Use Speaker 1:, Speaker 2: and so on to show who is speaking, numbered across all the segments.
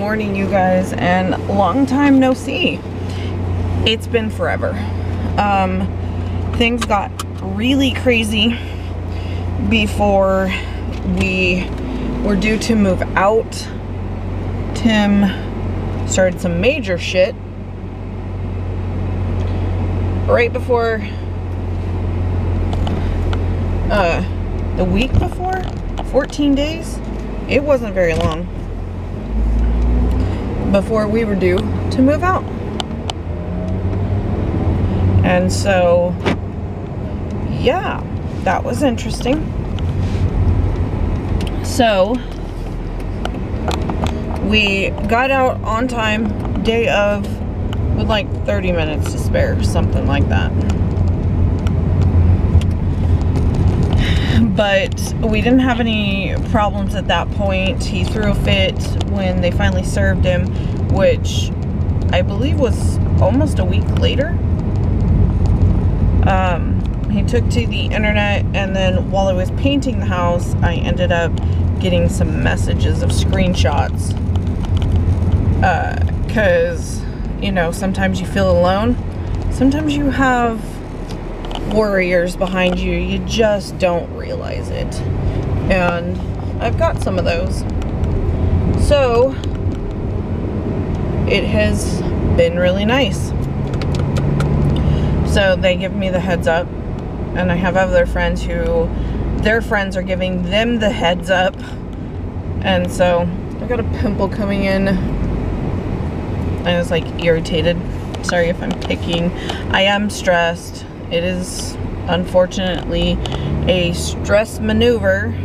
Speaker 1: morning, you guys, and long time no see. It's been forever. Things got really crazy before we were due to move out. Tim started some major shit right before the week before, 14 days. It wasn't very long before we were due to move out. And so, yeah, that was interesting. So, we got out on time, day of, with like 30 minutes to spare, something like that. But we didn't have any problems at that point. He threw a fit when they finally served him, which I believe was almost a week later. He took to the internet, and then while I was painting the house, I ended up getting some messages of screenshots. Because, you know, sometimes you feel alone. Sometimes you have warriors behind you. You just don't realize it. And I've got some of those. So, it has been really nice. So, they give me the heads up. And I have other friends who, their friends are giving them the heads up. And so, I got a pimple coming in. I was like irritated. Sorry if I'm picking. I am stressed. It is unfortunately a stress maneuver,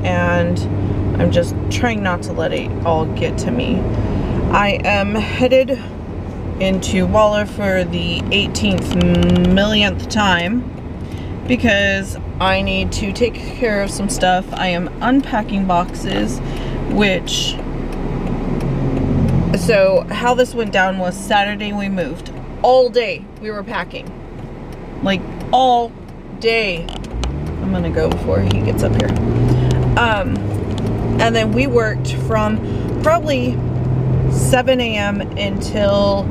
Speaker 1: and I'm just trying not to let it all get to me. I am headed into Waller for the 18th millionth time because I need to take care of some stuff. I am unpacking boxes, which, so how this went down was Saturday we moved. All day we were packing. Like all day. I'm gonna go before he gets up here. And then we worked from probably 7 a.m. until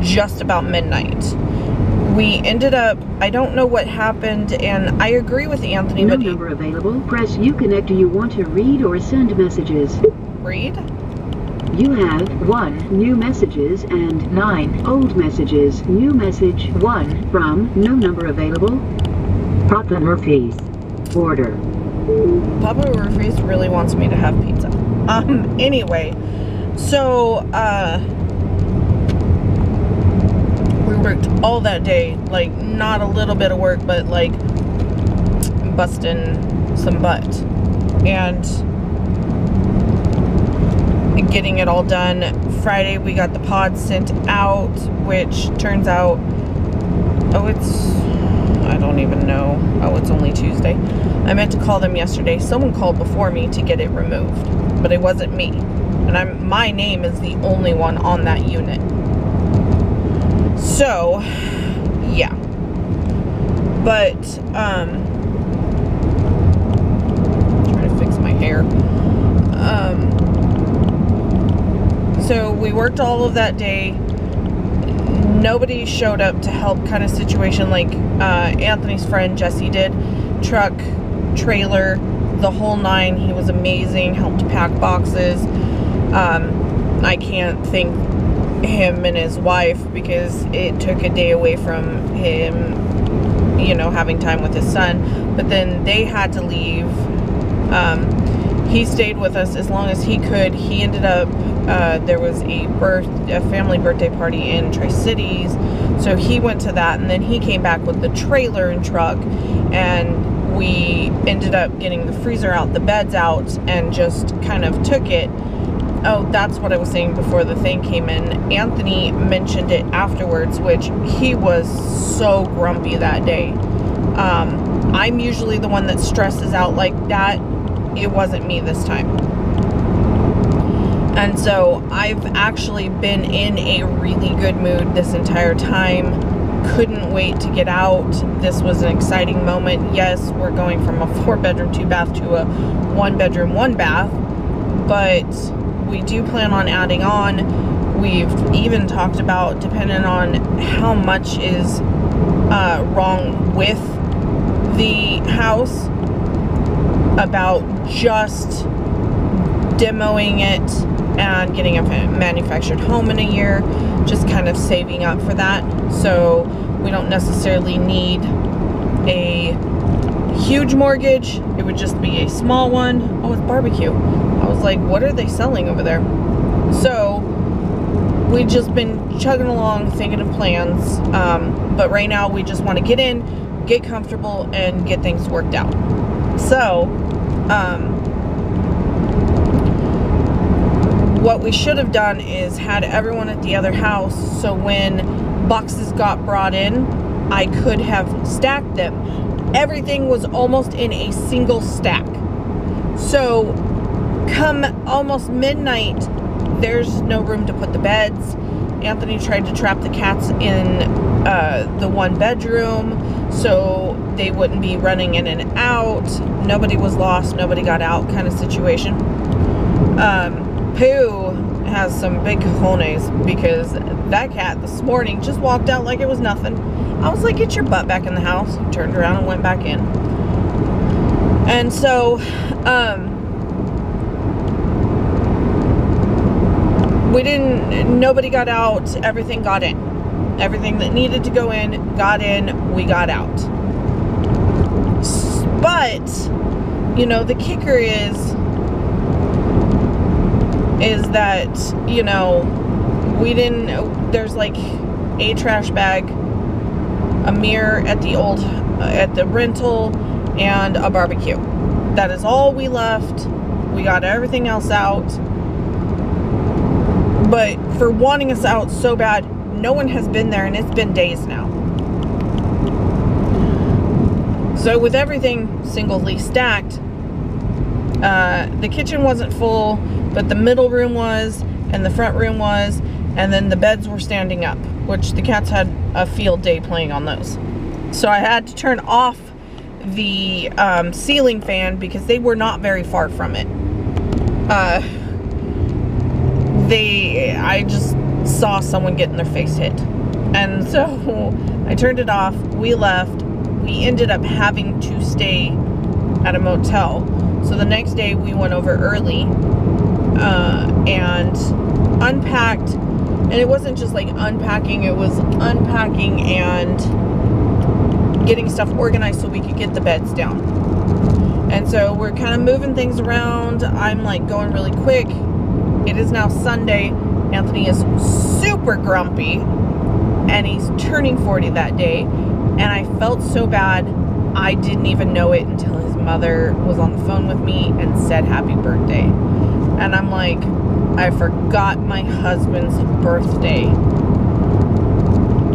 Speaker 1: just about midnight. We ended up, I don't know what happened, and I agree with Anthony,
Speaker 2: No number available. Press Uconnect. Do you want to read or send messages?
Speaker 1: Read?
Speaker 2: You have 1 new messages and 9 old messages. New message 1 from no number available. Papa Murphy's order.
Speaker 1: Papa Murphy's really wants me to have pizza. Anyway, so we worked all that day, like not a little bit of work, but like busting some butt. And getting it all done. Friday we got the pods sent out, which turns out, oh, it's, I don't even know. Oh, it's only Tuesday. I meant to call them yesterday. Someone called before me to get it removed, but it wasn't me. And my name is the only one on that unit. So, yeah. But, trying to fix my hair. So we worked all of that day. Nobody showed up to help, kind of situation like Anthony's friend Jesse did. Truck, trailer, the whole nine. He was amazing, helped pack boxes. I can't thank him and his wife because it took a day away from him, you know, having time with his son. But then they had to leave. He stayed with us as long as he could. He ended up, there was a family birthday party in Tri-Cities, so he went to that, and then he came back with the trailer and truck, and we ended up getting the freezer out, the beds out, and just kind of took it. Oh, that's what I was saying before the thing came in. Anthony mentioned it afterwards, which he was so grumpy that day. I'm usually the one that stresses out like that. It wasn't me this time. And so I've actually been in a really good mood this entire time. Couldn't wait to get out. This was an exciting moment. Yes, we're going from a 4-bedroom, 2-bath to a 1-bedroom, 1-bath, but we do plan on adding on. We've even talked about, depending on how much is wrong with the house, about just demoing it and getting a manufactured home in a year, just kind of saving up for that. So we don't necessarily need a huge mortgage. It would just be a small one. Oh, it's barbecue. I was like, what are they selling over there? So we've just been chugging along thinking of plans, but right now we just want to get in, get comfortable, and get things worked out. So what we should have done is had everyone at the other house, so when boxes got brought in, I could have stacked them. Everything was almost in a single stack. So come almost midnight, there's no room to put the beds. Anthony tried to trap the cats in the one bedroom so they wouldn't be running in and out. Nobody was lost, nobody got out kind of situation. Pooh has some big cojones, because that cat this morning just walked out like it was nothing. I was like, get your butt back in the house. He turned around and went back in. And so, nobody got out, everything got in. Everything that needed to go in, got in, we got out. But, you know, the kicker is that, you know, there's like a trash bag, a mirror at the rental, and a barbecue. That is all we left. We got everything else out. But for wanting us out so bad, no one has been there, and it's been days now. So with everything singly stacked, the kitchen wasn't full, but the middle room was, and the front room was, and then the beds were standing up, which the cats had a field day playing on those. So I had to turn off the ceiling fan because they were not very far from it. I just saw someone getting their face hit. And so I turned it off, we left. We ended up having to stay at a motel. So the next day we went over early and unpacked. And it wasn't just like unpacking, it was unpacking and getting stuff organized so we could get the beds down. And so we're kind of moving things around. I'm like going really quick. It is now Sunday. Anthony is super grumpy, and he's turning 40 that day. And I felt so bad, I didn't even know it until his mother was on the phone with me and said happy birthday. And I'm like, I forgot my husband's birthday.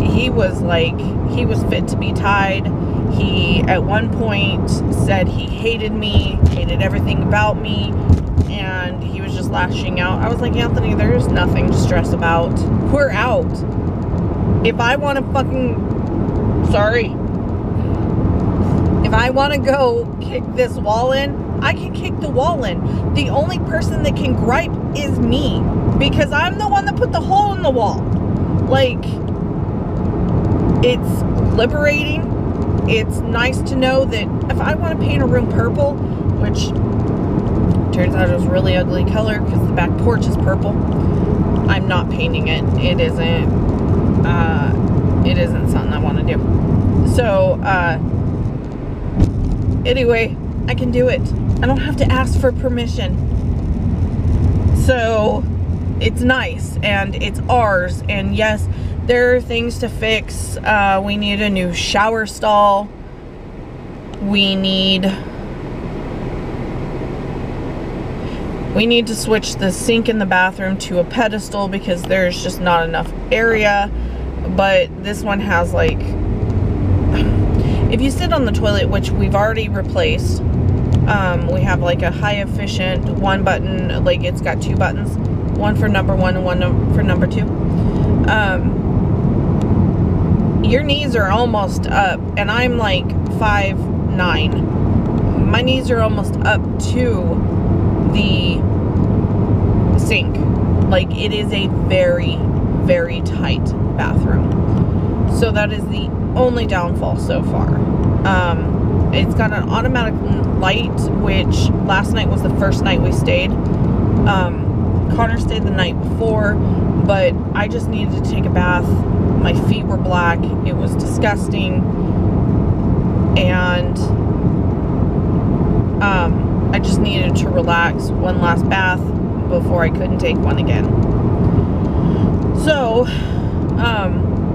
Speaker 1: He was fit to be tied. He at one point said he hated me, hated everything about me, and he was just lashing out. I was like, Anthony, there's nothing to stress about. We're out. If I want to if I want to go kick this wall in, I can kick the wall in. The only person that can gripe is me, because I'm the one that put the hole in the wall. Like, it's liberating. It's nice to know that if I want to paint a room purple, which turns out it was a really ugly color because the back porch is purple, I'm not painting it. It isn't something I want to do. So, anyway, I can do it. I don't have to ask for permission. So, it's nice, and it's ours, and yes, there are things to fix. We need a new shower stall. We need to switch the sink in the bathroom to a pedestal because there's just not enough area. But this one has, like, if you sit on the toilet, which we've already replaced, we have like a high efficient one button, like it's got two buttons, one for number one and one for number two. Your knees are almost up, and I'm like 5'9". My knees are almost up to the sink. Like, it is a very, very tight bathroom. So that is the only downfall so far. It's got an automatic light, which last night was the first night we stayed. Connor stayed the night before, but I just needed to take a bath. My feet were black. It was disgusting. And I just needed to relax. One last bath before I couldn't take one again. So,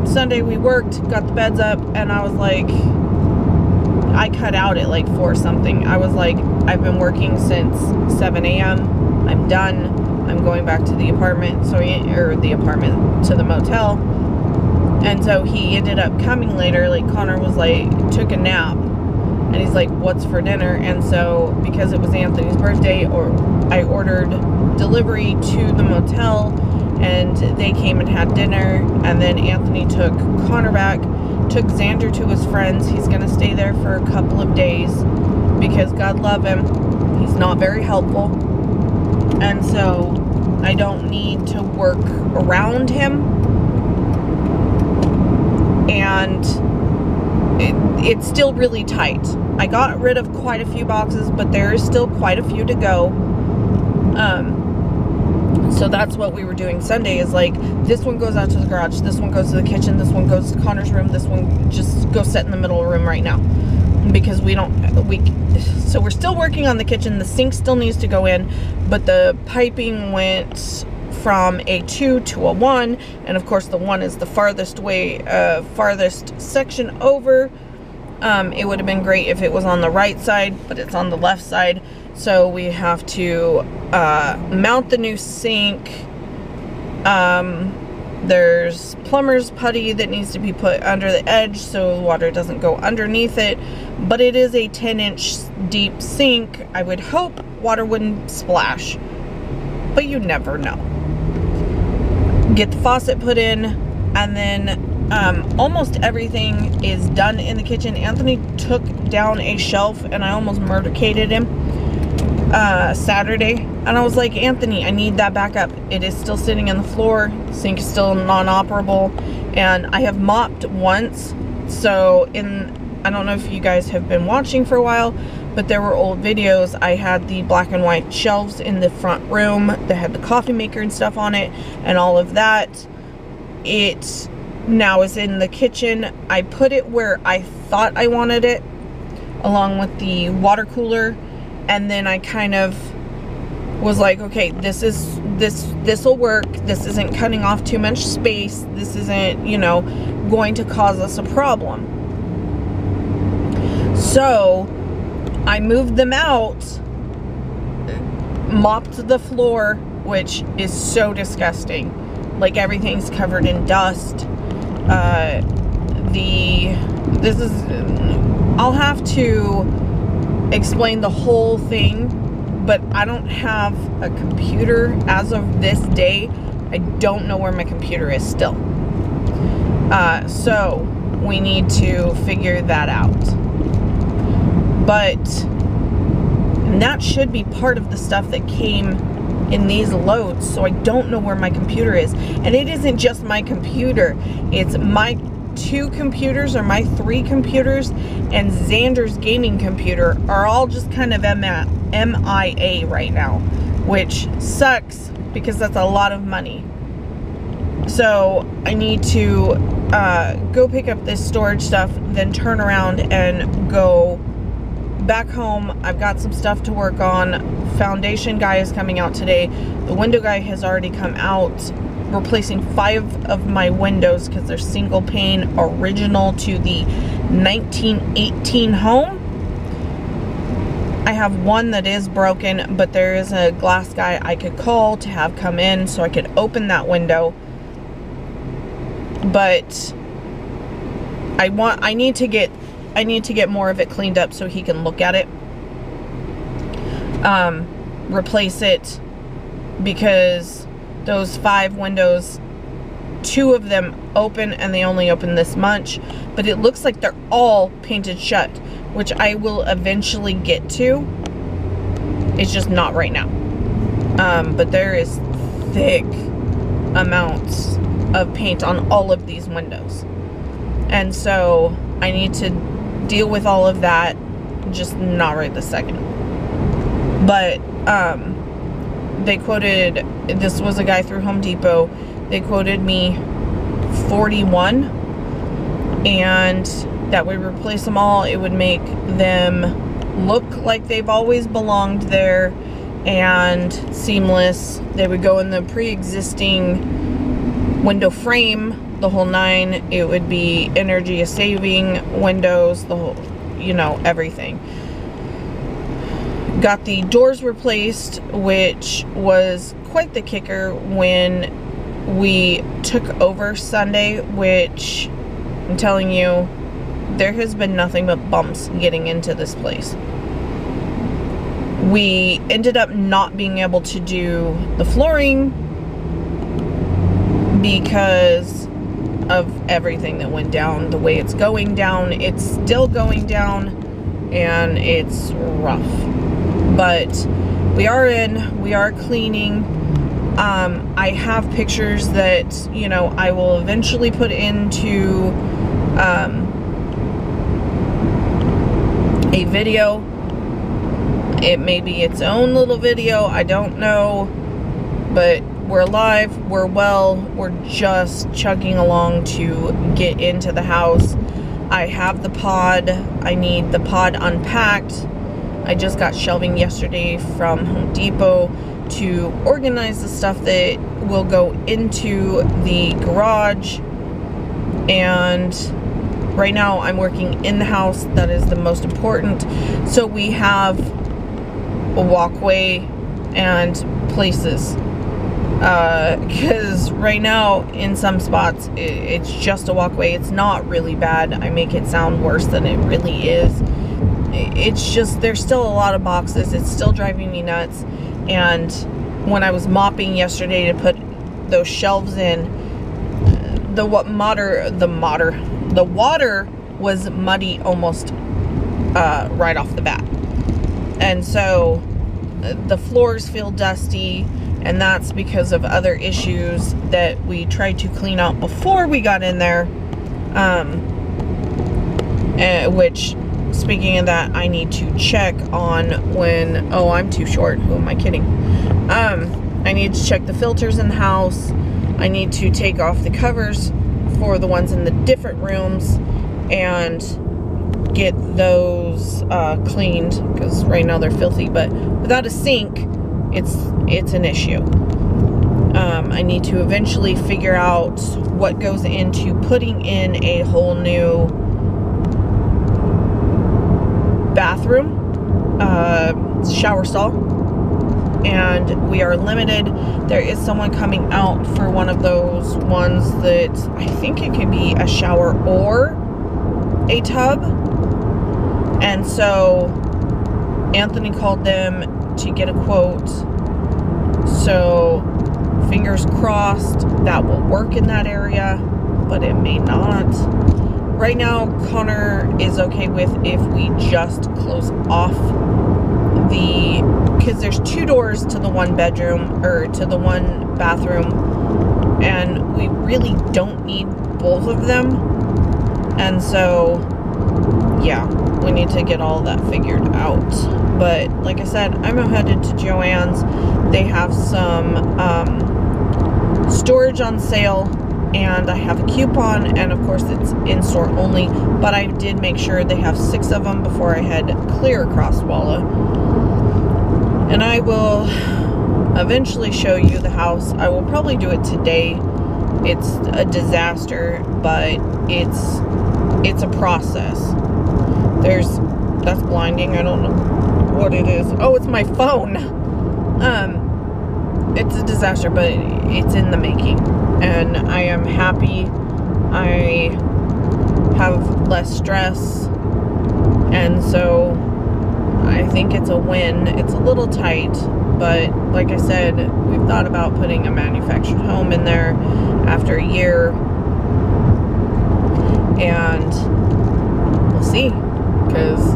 Speaker 1: Sunday we worked, got the beds up, and I was like, I cut out at like 4 something. I was like, I've been working since 7 a.m. I'm done. I'm going back to the apartment, to the motel. And so he ended up coming later. Like, Connor was like, took a nap. And he's like, what's for dinner? And so, because it was Anthony's birthday, I ordered delivery to the motel, and they came and had dinner. And then Anthony took Connor back, took Xander to his friends. He's going to stay there for a couple of days because God love him, he's not very helpful. And so I don't need to work around him. And it's still really tight. I got rid of quite a few boxes, but there is still quite a few to go. So that's what we were doing Sunday, is like, this one goes out to the garage, this one goes to the kitchen, this one goes to Connor's room, this one just go sit in the middle of the room right now. Because so we're still working on the kitchen. The sink still needs to go in, but the piping went from a 2 to a 1, and of course the 1 is the farthest section over. It would have been great if it was on the right side, but it's on the left side. So we have to mount the new sink. There's plumber's putty that needs to be put under the edge so the water doesn't go underneath it. But it is a 10-inch deep sink. I would hope water wouldn't splash, but you never know. Get the faucet put in, and then almost everything is done in the kitchen. Anthony took down a shelf, and I almost murdercated him Saturday. And I was like, Anthony, I need that back up. It is still sitting on the floor. The sink is still non-operable. And I have mopped once. So I don't know if you guys have been watching for a while, but there were old videos. I had the black and white shelves in the front room that had the coffee maker and stuff on it and all of that. It now is in the kitchen. I put it where I thought I wanted it, along with the water cooler. And then I kind of was like, okay, this will work. This isn't cutting off too much space. This isn't, going to cause us a problem. So I moved them out, mopped the floor, which is so disgusting. Like, everything's covered in dust. I'll have to explain the whole thing, but I don't have a computer as of this day. I don't know where my computer is still. So we need to figure that out. But that should be part of the stuff that came in these loads. So I don't know where my computer is. And it isn't just my computer. It's my 2 computers, or my 3 computers, and Xander's gaming computer are all just kind of MIA right now, which sucks because that's a lot of money. So I need to go pick up this storage stuff, then turn around and go back home. I've got some stuff to work on. Foundation guy is coming out today. The window guy has already come out, replacing 5 of my windows because they're single pane, original to the 1918 home. I have one that is broken, but there is a glass guy I could call to have come in so I could open that window. But I need to get more of it cleaned up so he can look at it. Replace it, because those 5 windows, 2 of them open and they only open this much, but it looks like they're all painted shut, which I will eventually get to. It's just not right now. But there is thick amounts of paint on all of these windows. And so I need to deal with all of that, just not right this second. But they quoted, this was a guy through Home Depot, they quoted me $41, and that would replace them all. It would make them look like they've always belonged there and seamless. They would go in the pre-existing window frame, the whole 9. It would be energy saving windows, the whole, you know, everything. Got the doors replaced, which was quite the kicker when we took over Sunday, which I'm telling you, there has been nothing but bumps getting into this place. We ended up not being able to do the flooring because of everything that went down, the way it's going down. It's still going down and it's rough. But we are in, we are cleaning. I have pictures that, you know, I will eventually put into a video. It may be its own little video, I don't know. But we're alive, we're well, we're just chugging along to get into the house. I have the pod, I need the pod unpacked. I just got shelving yesterday from Home Depot to organize the stuff that will go into the garage. And right now I'm working in the house. That is the most important. So we have a walkway and places. Because right now in some spots it's just a walkway. It's not really bad. I make it sound worse than it really is. It's just, there's still a lot of boxes. It's still driving me nuts. And when I was mopping yesterday to put those shelves in, the water was muddy almost right off the bat. And so the floors feel dusty, and that's because of other issues that we tried to clean out before we got in there. Which, speaking of that, I need to check on when, oh, I'm too short. Who am I kidding? I need to check the filters in the house. I need to take off the covers for the ones in the different rooms and get those cleaned, because right now they're filthy. But without a sink, it's an issue. I need to eventually figure out what goes into putting in a whole new bathroom, shower stall, and we are limited. There is someone coming out for one of those ones that I think it could be a shower or a tub. And so Anthony called them to get a quote, so fingers crossed that will work in that area, but it may not. Right now, Connor is okay with if we just close off because there's 2 doors to the 1 bedroom, or to the 1 bathroom, and we really don't need both of them. And so, yeah, we need to get all that figured out. But like I said, I'm headed to Joann's. They have some storage on sale, and I have a coupon, and of course it's in-store only, but I did make sure they have 6 of them before I head clear across Walla. And I will eventually show you the house. I will probably do it today. It's a disaster, but it's a process. That's blinding. I don't know what it is. Oh, it's my phone. It's a disaster, but it's in the making. And I am happy. I have less stress. And so I think it's a win. It's a little tight, but like I said, we've thought about putting a manufactured home in there after a year. And we'll see, because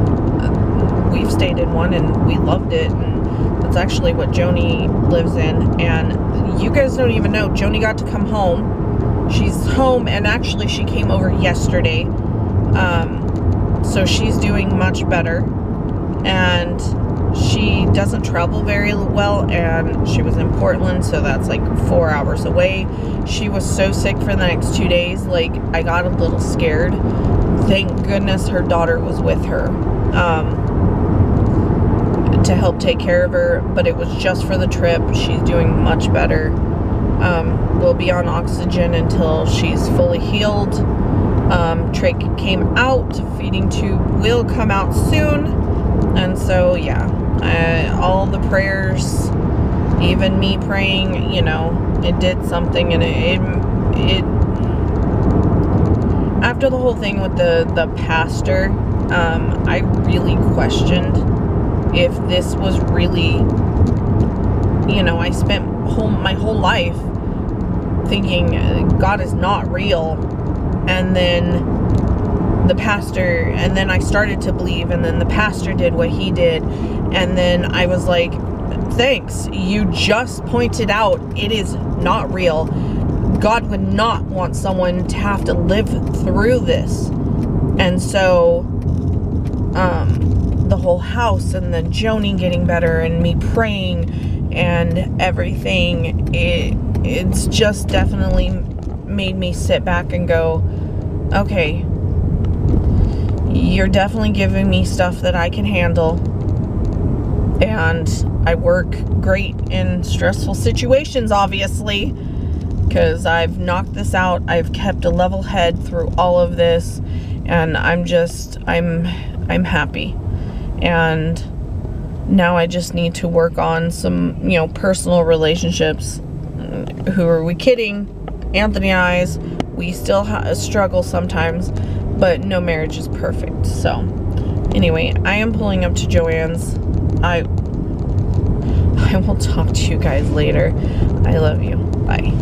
Speaker 1: we've stayed in one and we loved it. And That's actually what Joni lives in. And you guys don't even know, Joni got to come home. She's home, and actually she came over yesterday. So she's doing much better. And she doesn't travel very well, and she was in Portland, so that's like 4 hours away. She was so sick for the next 2 days, like I got a little scared. Thank goodness her daughter was with her to help take care of her, but it was just for the trip. She's doing much better. We'll be on oxygen until she's fully healed. Trach came out, feeding tube will come out soon. And so, yeah, all the prayers, even me praying, you know, it did something. And it after the whole thing with the pastor, I really questioned if this was really, you know, I spent my whole life thinking God is not real. And then the pastor, and then I started to believe, and then the pastor did what he did, and then I was like, thanks, you just pointed out it is not real. God would not want someone to have to live through this. And so the whole house, and then Joni getting better, and me praying and everything, it's just definitely made me sit back and go, okay, you're definitely giving me stuff that I can handle, and I work great in stressful situations, obviously, because I've knocked this out. I've kept a level head through all of this, and I'm happy. And now I just need to work on some, you know, personal relationships. Who are we kidding? Anthony and I, we still struggle sometimes, but no marriage is perfect. So anyway, I am pulling up to Joanne's. I will talk to you guys later. I love you. Bye.